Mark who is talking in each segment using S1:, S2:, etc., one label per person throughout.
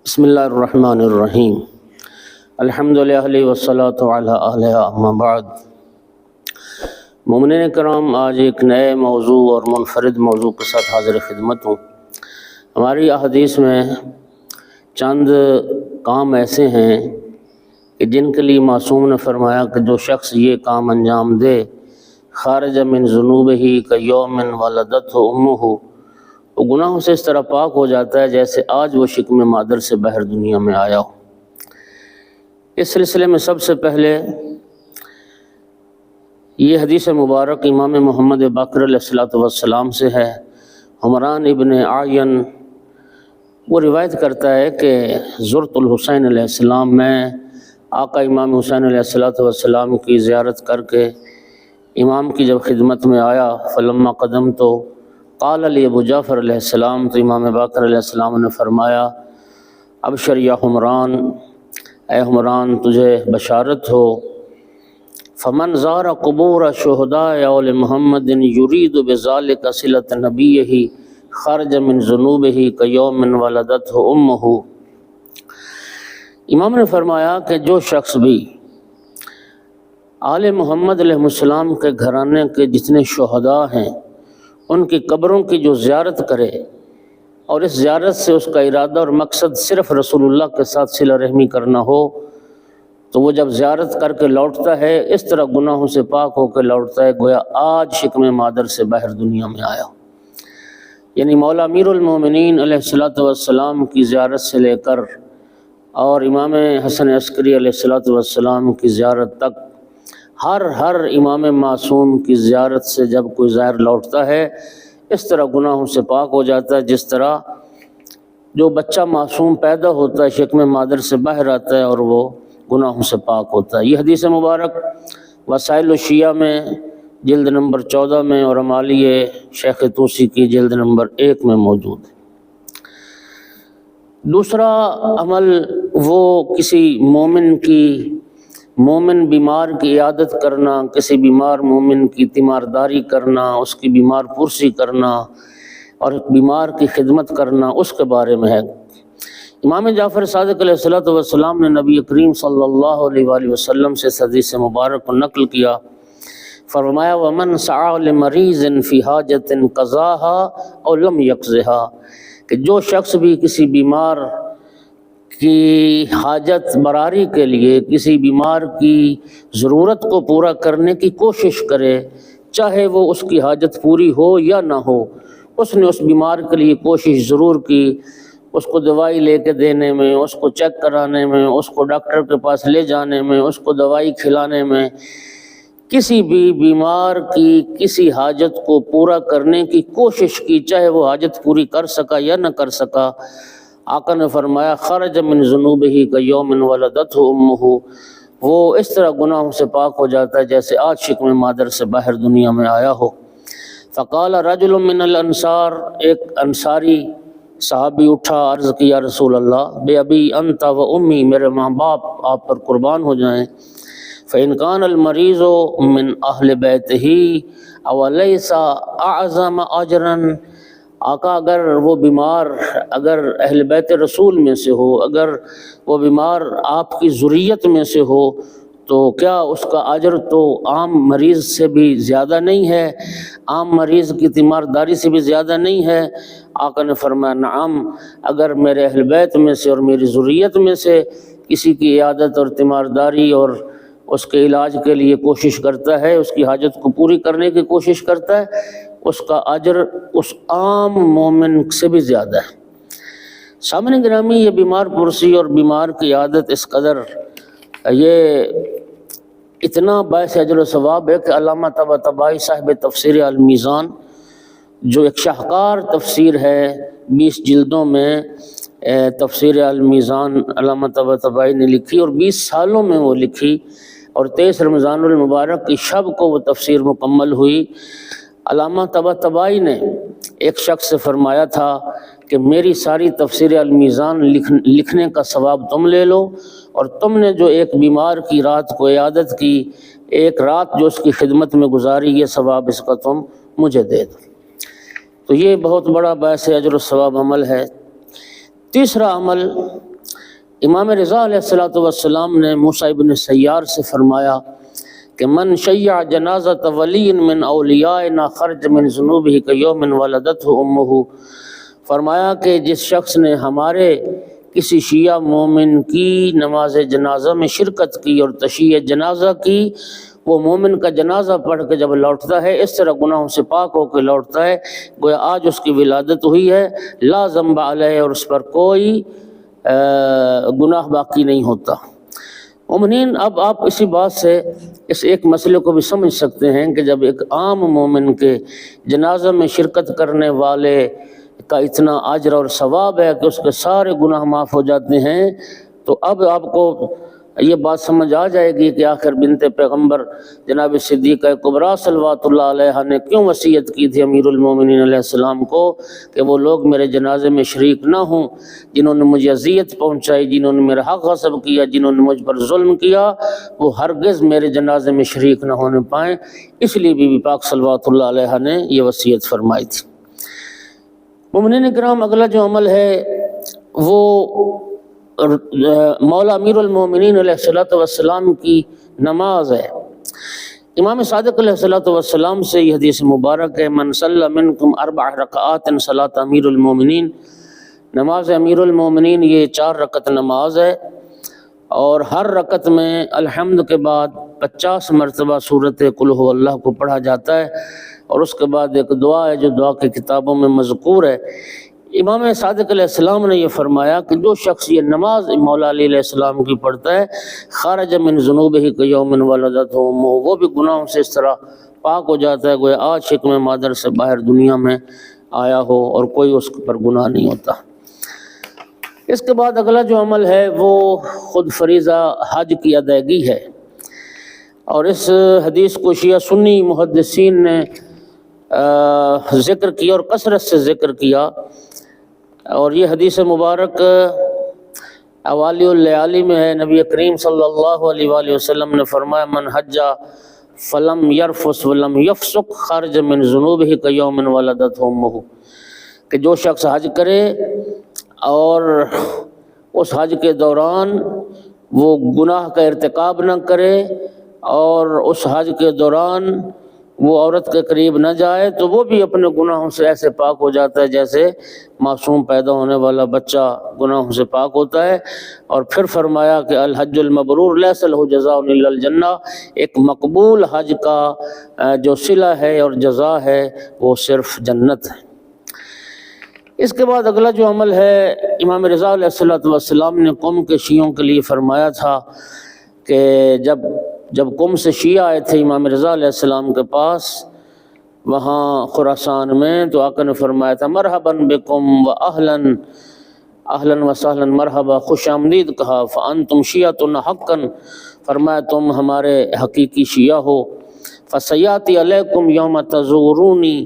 S1: بسم اللہ الرحمن الرحیم الحمدللہ والصلاۃ علی اہلہا اما بعد۔ مومنین کرام، آج ایک نئے موضوع اور منفرد موضوع کے ساتھ حاضر خدمت ہوں۔ ہماری احادیث میں چند کام ایسے ہیں کہ جن کے لیے معصوم نے فرمایا کہ جو شخص یہ کام انجام دے خارج من ذنوبہ کیوم ولدتہ امہ، وہ گناہوں سے اس طرح پاک ہو جاتا ہے جیسے آج وہ شکم مادر سے بہر دنیا میں آیا ہو۔ اس سلسلے میں سب سے پہلے یہ حدیث مبارک امام محمد باقر علیہ السلام سے ہے۔ حمران ابن عین وہ روایت کرتا ہے کہ زرت الحسین علیہ السلام، میں آقا امام حسین علیہ السلام کی زیارت کر کے امام کی جب خدمت میں آیا، فلما قدم تو قال علی ابو جعفر علیہ السلام، تو امام باقر علیہ السلام نے فرمایا ابشر یا حمران، اے حمران تجھے بشارت ہو، فمن زار قبور شہداء اول محمد یرید بذلک صلۃ نبیہ خرج من ذنوبہ کیوم ولدتہ امہ۔ امام نے فرمایا کہ جو شخص بھی آل محمد علیہ السلام کے گھرانے کے جتنے شہداء ہیں ان کی قبروں کی جو زیارت کرے، اور اس زیارت سے اس کا ارادہ اور مقصد صرف رسول اللہ کے ساتھ صلہ رحمی کرنا ہو، تو وہ جب زیارت کر کے لوٹتا ہے اس طرح گناہوں سے پاک ہو کے لوٹتا ہے گویا آج شکم مادر سے باہر دنیا میں آیا ہو۔ یعنی مولا امیر المومنین علیہ السلام کی زیارت سے لے کر اور امام حسن عسکری علیہ السلام کی زیارت تک، ہر امام معصوم کی زیارت سے جب کوئی زائر لوٹتا ہے اس طرح گناہوں سے پاک ہو جاتا ہے، جس طرح جو بچہ معصوم پیدا ہوتا ہے شکم مادر سے باہر آتا ہے اور وہ گناہوں سے پاک ہوتا ہے۔ یہ حدیث مبارک وسائل الشیعہ میں جلد نمبر 14 میں اور امالی شیخ طوسی کی جلد نمبر 1 میں موجود ہے۔ دوسرا عمل وہ کسی مومن بیمار کی عیادت کرنا، کسی بیمار مومن کی تیمارداری کرنا، اس کی بیمار پرسی کرنا اور بیمار کی خدمت کرنا، اس کے بارے میں ہے۔ امام جعفر صادق علیہ السلام نے نبی کریم صلی اللہ علیہ وآلہ وسلم سے حدیث مبارک کو نقل کیا، فرمایا وَمَنْ سَعَى لِمَرِيضٍ فِي حَاجَةٍ قَضَاهَا أَوْ لَمْ يَقْضِهَا، کہ جو شخص بھی کسی بیمار کی حاجت براری کے لیے، کسی بیمار کی ضرورت کو پورا کرنے کی کوشش کرے، چاہے وہ اس کی حاجت پوری ہو یا نہ ہو، اس نے اس بیمار کے لیے کوشش ضرور کی، اس کو دوائی لے کے دینے میں، اس کو چیک کرانے میں، اس کو ڈاکٹر کے پاس لے جانے میں، اس کو دوائی کھلانے میں، کسی بھی بیمار کی کسی حاجت کو پورا کرنے کی کوشش کی، چاہے وہ حاجت پوری کر سکا یا نہ کر سکا، آقا نے فرمایا خرج من ذنوبہ کیوم ولدتہ امہ، وہ اس طرح گناہوں سے پاک ہو جاتا ہے جیسے آج شکم مادر سے باہر دنیا میں آیا ہو۔ فقال رجل من الانصار، ایک انصاری صحابی اٹھا، عرض کی یا رسول اللہ بے ابی انت و امی، میرے ماں باپ آپ پر قربان ہو جائیں، فإن كان المریض من اہل بیتہ اولیس اعظم اجرا، آقا اگر وہ بیمار اگر اہل بیت رسول میں سے ہو، اگر وہ بیمار آپ کی ذریت میں سے ہو، تو کیا اس کا اجر تو عام مریض سے بھی زیادہ نہیں ہے، عام مریض کی تیمارداری سے بھی زیادہ نہیں ہے؟ آقا نے فرمایا نعم، اگر میرے اہل بیت میں سے اور میری ذریت میں سے کسی کی عیادت اور تیمارداری اور اس کے علاج کے لیے کوشش کرتا ہے، اس کی حاجت کو پوری کرنے کی کوشش کرتا ہے، اس کا اجر اس عام مومن سے بھی زیادہ ہے۔ سامعین گرامی، یہ بیمار پرسی اور بیمار کی عادت اس قدر یہ اتنا باعث اجر و ثواب ہے کہ علامہ طباطبائی صاحب تفسیر المیزان، جو ایک شاہکار تفسیر ہے، 20 جلدوں میں تفسیر المیزان علامہ طباطبائی نے لکھی اور 20 سالوں میں وہ لکھی، اور 23 رمضان المبارک کی شب کو وہ تفسیر مکمل ہوئی۔ علامہ طباطبائی نے ایک شخص سے فرمایا تھا کہ میری ساری تفسیر المیزان لکھنے کا ثواب تم لے لو، اور تم نے جو ایک بیمار کی رات کو عیادت کی، ایک رات جو اس کی خدمت میں گزاری، یہ ثواب اس کا تم مجھے دے دو۔ تو یہ بہت بڑا باعث اجر و ثواب عمل ہے۔ تیسرا عمل امام رضا علیہ الصلوۃ والسلام نے موسیٰ ابن سیار سے فرمایا کہ من شیع جنازۃ ولی من اولیائنا خرج من ذنوبہ کیوم ولدتہ امہ، فرمایا کہ جس شخص نے ہمارے کسی شیعہ مومن کی نماز جنازہ میں شرکت کی اور تشییع جنازہ کی، وہ مومن کا جنازہ پڑھ کے جب لوٹتا ہے اس طرح گناہوں سے پاک ہو کے لوٹتا ہے گویا آج اس کی ولادت ہوئی ہے، لا ذنب علیہ، اور اس پر کوئی گناہ باقی نہیں ہوتا۔ مومنین، اب آپ اسی بات سے اس ایک مسئلے کو بھی سمجھ سکتے ہیں کہ جب ایک عام مومن کے جنازہ میں شرکت کرنے والے کا اتنا اجر اور ثواب ہے کہ اس کے سارے گناہ معاف ہو جاتے ہیں، تو اب آپ کو یہ بات سمجھ آ جائے گی کہ آخر بنت پیغمبر جناب صدیقہ کبریٰ صلوات اللہ علیہ نے کیوں وصیت کی تھی امیر المومنین علیہ السلام کو کہ وہ لوگ میرے جنازے میں شریک نہ ہوں جنہوں نے مجھے اذیت پہنچائی، جنہوں نے میرا حق غصب کیا، جنہوں نے مجھ پر ظلم کیا، وہ ہرگز میرے جنازے میں شریک نہ ہونے پائیں۔ اس لیے بی بی پاک صلوات اللہ علیہ نے یہ وصیت فرمائی تھی۔ مومنین کرام، اگلا جو عمل ہے وہ مولا امیر المومنین علیہ السلام کی نماز ہے۔ امام صادق علیہ السلام سے یہ حدیث مبارک ہے، من صلی منکم 4 رکعات صلاۃ امیر المومنین، نماز امیر المومنین یہ 4 رکعت نماز ہے، اور ہر رکعت میں الحمد کے بعد 50 مرتبہ سورۃ قل ھو اللہ کو پڑھا جاتا ہے، اور اس کے بعد ایک دعا ہے جو دعا کی کتابوں میں مذکور ہے۔ امام صادق علیہ السلام نے یہ فرمایا کہ جو شخص یہ نماز مولا علی علیہ السلام کی پڑھتا ہے، خرج من ذنوبہ کیوم ولدتہ امہ، وہ بھی گناہوں سے اس طرح پاک ہو جاتا ہے گویا آج شکم مادر سے باہر دنیا میں آیا ہو اور کوئی اس پر گناہ نہیں ہوتا۔ اس کے بعد اگلا جو عمل ہے وہ خود فریضہ حج کی ادائیگی ہے، اور اس حدیث کو شیعہ سنی محدثین نے ذکر کیا اور کثرت سے ذکر کیا، اور یہ حدیث مبارک اوالی اللیالی میں ہے۔ نبی کریم صلی اللہ علیہ وآلہ وسلم نے فرمایا من حج فلم یرفث ولم یفسق خرج من ذنوبہ کیوم ولدتہ امہ، کہ جو شخص حج کرے اور اس حج کے دوران وہ گناہ کا ارتکاب نہ کرے اور اس حج کے دوران وہ عورت کے قریب نہ جائے، تو وہ بھی اپنے گناہوں سے ایسے پاک ہو جاتا ہے جیسے معصوم پیدا ہونے والا بچہ گناہوں سے پاک ہوتا ہے۔ اور پھر فرمایا کہ الحج المبرور لیس لہ جزاء الا الجنہ، ایک مقبول حج کا جو صلہ ہے اور جزا ہے وہ صرف جنت ہے۔ اس کے بعد اگلا جو عمل ہے، امام رضا علیہ السلام نے قوم کے شیعوں کے لیے فرمایا تھا کہ جب قوم سے شیعہ آئے تھے امام رضا علیہ السلام کے پاس وہاں خراسان میں، تو آقا نے فرمایا تھا مرحباً بکم و اہلاً و سہلاً، مرحبا، خوش آمدید کہا، فانتم شیعۃ حقاً، فرمایا تم ہمارے حقیقی شیعہ ہو، فسیاتی علیکم یوم تزورونی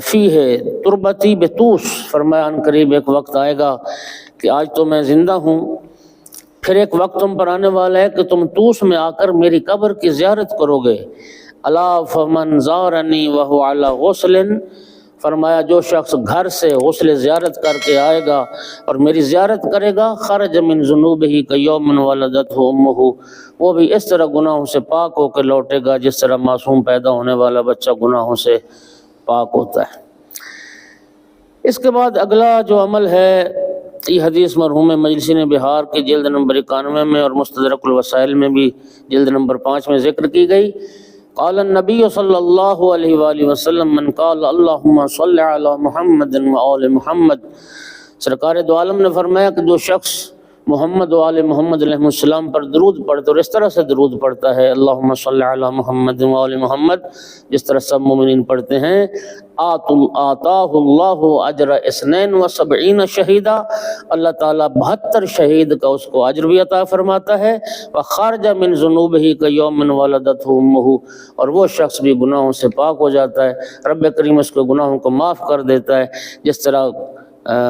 S1: فیہ تربتی بطوس، فرمایا ان قریب ایک وقت آئے گا کہ آج تو میں زندہ ہوں، پھر ایک وقت تم پر آنے والا ہے کہ تم طوس میں آ کر میری قبر کی زیارت کرو گے، الا فمن زارنی وہو علی غسل، فرمایا جو شخص گھر سے غسل زیارت کر کے آئے گا اور میری زیارت کرے گا، خرج من ذنوبہ کیوم ولدتہ امہ، وہ بھی اس طرح گناہوں سے پاک ہو کے لوٹے گا جس طرح معصوم پیدا ہونے والا بچہ گناہوں سے پاک ہوتا ہے۔ اس کے بعد اگلا جو عمل ہے، یہ حدیث مرحوم مجلسین بہار کی جلد نمبر 91 میں اور مستدرک الوسائل میں بھی جلد نمبر 5 میں ذکر کی گئی۔ قال النبی صلی اللہ علیہ وآلہ وسلم من قال اللہم صلی علی محمد و آل محمد، سرکار دو عالم نے فرمایا کہ جو شخص محمد و آل محمد علیہ السلام پر درود پڑھتا اور اس طرح سے درود پڑھتا ہے اللہم صلی علی محمد و آل محمد، جس طرح سب مومنین پڑھتے ہیں، آتاہ اللہ اجر 72 شہیدہ، اللہ تعالیٰ 72 شہید کا اس کو اجر بھی عطا فرماتا ہے، وخرج من ذنوبہ کیوم ولدتہ امہ، اور وہ شخص بھی گناہوں سے پاک ہو جاتا ہے، رب کریم اس کے گناہوں کو معاف کر دیتا ہے، جس طرح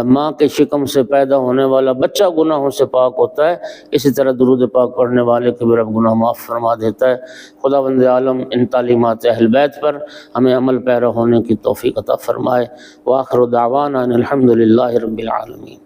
S1: ماں کے شکم سے پیدا ہونے والا بچہ گناہوں سے پاک ہوتا ہے، اسی طرح درود پاک پڑھنے والے کے بھی رب گناہ معاف فرما دیتا ہے۔ خداوند عالم ان تعلیمات اہل بیت پر ہمیں عمل پیرا ہونے کی توفیق عطا فرمائے۔ وآخر دعوانا ان الحمد للہ رب العالمین۔